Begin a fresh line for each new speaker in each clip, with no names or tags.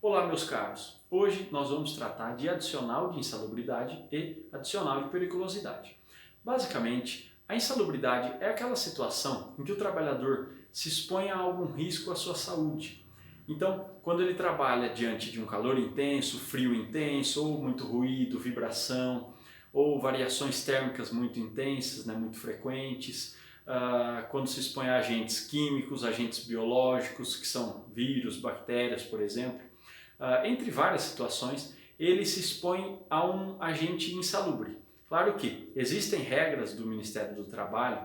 Olá, meus caros! Hoje nós vamos tratar de adicional de insalubridade e adicional de periculosidade. Basicamente, a insalubridade é aquela situação em que o trabalhador se expõe a algum risco à sua saúde. Então, quando ele trabalha diante de um calor intenso, frio intenso, ou muito ruído, vibração, ou variações térmicas muito intensas, muito frequentes, quando se expõe a agentes químicos, agentes biológicos, que são vírus, bactérias, por exemplo, entre várias situações, ele se expõe a um agente insalubre. Claro que existem regras do Ministério do Trabalho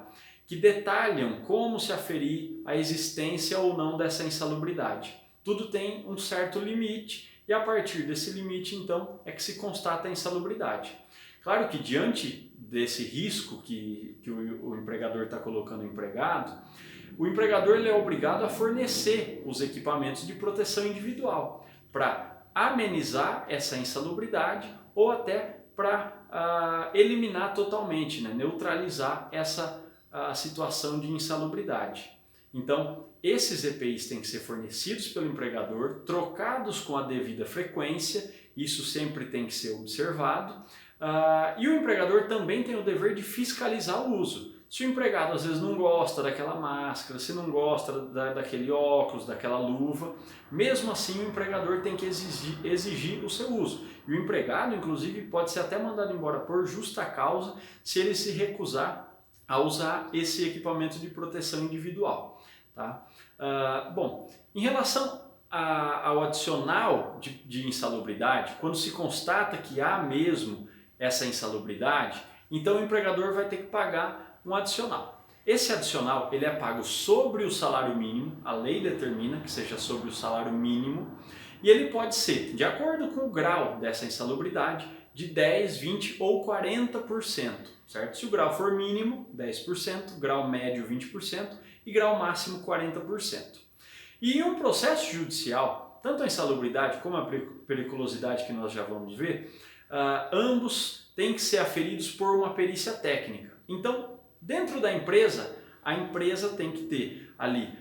que detalham como se aferir a existência ou não dessa insalubridade. Tudo tem um certo limite e a partir desse limite, então, é que se constata a insalubridade. Claro que diante desse risco que o empregador está colocando o empregador ele é obrigado a fornecer os equipamentos de proteção individual para amenizar essa insalubridade ou até para eliminar totalmente, neutralizar essa situação de insalubridade. Então, esses EPIs têm que ser fornecidos pelo empregador, trocados com a devida frequência, isso sempre tem que ser observado, e o empregador também tem o dever de fiscalizar o uso. Se o empregado às vezes não gosta daquela máscara, se não gosta daquele óculos, daquela luva, mesmo assim o empregador tem que exigir o seu uso. E o empregado, inclusive, pode ser até mandado embora por justa causa se ele se recusar a usar esse equipamento de proteção individual. Tá? Bom, em relação ao adicional de insalubridade, quando se constata que há mesmo essa insalubridade, então o empregador vai ter que pagar um adicional. Esse adicional ele é pago sobre o salário mínimo, a lei determina que seja sobre o salário mínimo, e ele pode ser, de acordo com o grau dessa insalubridade, de 10, 20 ou 40%, certo? Se o grau for mínimo, 10%, grau médio 20% e grau máximo 40%. E em um processo judicial, tanto a insalubridade como a periculosidade que nós já vamos ver, ambos têm que ser aferidos por uma perícia técnica. Então, dentro da empresa, a empresa tem que ter ali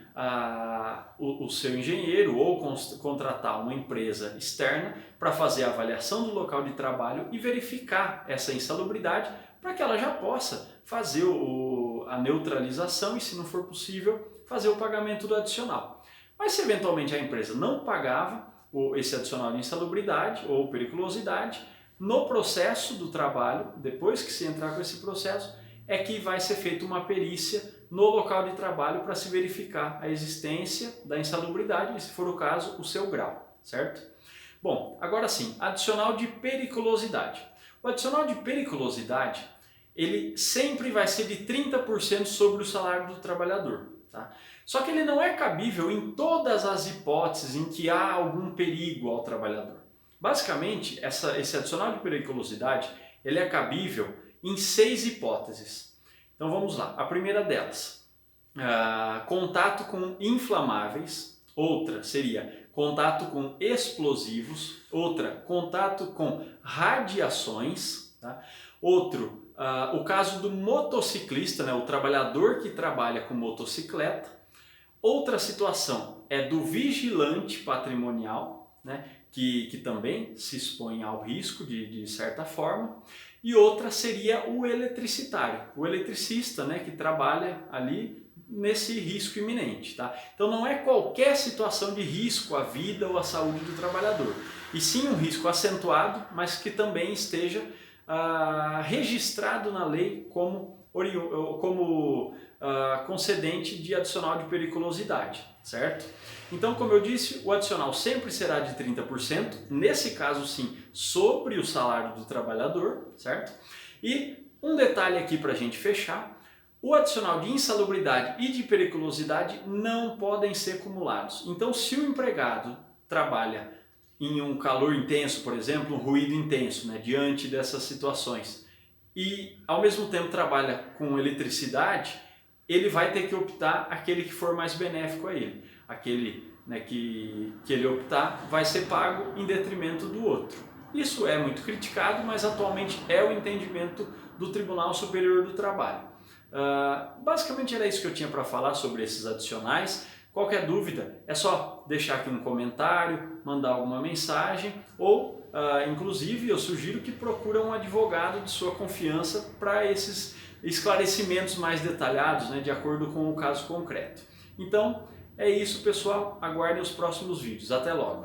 o seu engenheiro ou contratar uma empresa externa para fazer a avaliação do local de trabalho e verificar essa insalubridade para que ela já possa fazer a neutralização e, se não for possível, fazer o pagamento do adicional. Mas se eventualmente a empresa não pagava esse adicional de insalubridade ou periculosidade, no processo do trabalho, depois que se entrar com esse processo, é que vai ser feita uma perícia no local de trabalho para se verificar a existência da insalubridade e, se for o caso, o seu grau, certo? Bom, agora sim, adicional de periculosidade. O adicional de periculosidade, ele sempre vai ser de 30% sobre o salário do trabalhador, tá? Só que ele não é cabível em todas as hipóteses em que há algum perigo ao trabalhador. Basicamente, esse adicional de periculosidade, ele é cabível em 6 hipóteses. Então vamos lá. A primeira delas, contato com inflamáveis. Outra seria contato com explosivos. Outra, contato com radiações. Tá? Outro, o caso do motociclista, o trabalhador que trabalha com motocicleta. Outra situação é do vigilante patrimonial, que também se expõe ao risco de certa forma. E outra seria o eletricitário, o eletricista, que trabalha ali nesse risco iminente. Tá? Então não é qualquer situação de risco à vida ou à saúde do trabalhador, e sim um risco acentuado, mas que também esteja registrado na lei como concedente de adicional de periculosidade, certo? Então, como eu disse, o adicional sempre será de 30%, nesse caso sim, sobre o salário do trabalhador, certo? E um detalhe aqui para a gente fechar, o adicional de insalubridade e de periculosidade não podem ser acumulados. Então, se o empregado trabalha em um calor intenso, por exemplo, um ruído intenso, diante dessas situações, e ao mesmo tempo trabalha com eletricidade, ele vai ter que optar aquele que for mais benéfico a ele. Aquele que ele optar vai ser pago em detrimento do outro. Isso é muito criticado, mas atualmente é o entendimento do Tribunal Superior do Trabalho. Basicamente era isso que eu tinha para falar sobre esses adicionais. Qualquer dúvida é só deixar aqui um comentário, mandar alguma mensagem ou, inclusive, eu sugiro que procure um advogado de sua confiança para esses esclarecimentos mais detalhados, né, de acordo com o caso concreto. Então, é isso, pessoal. Aguardem os próximos vídeos. Até logo!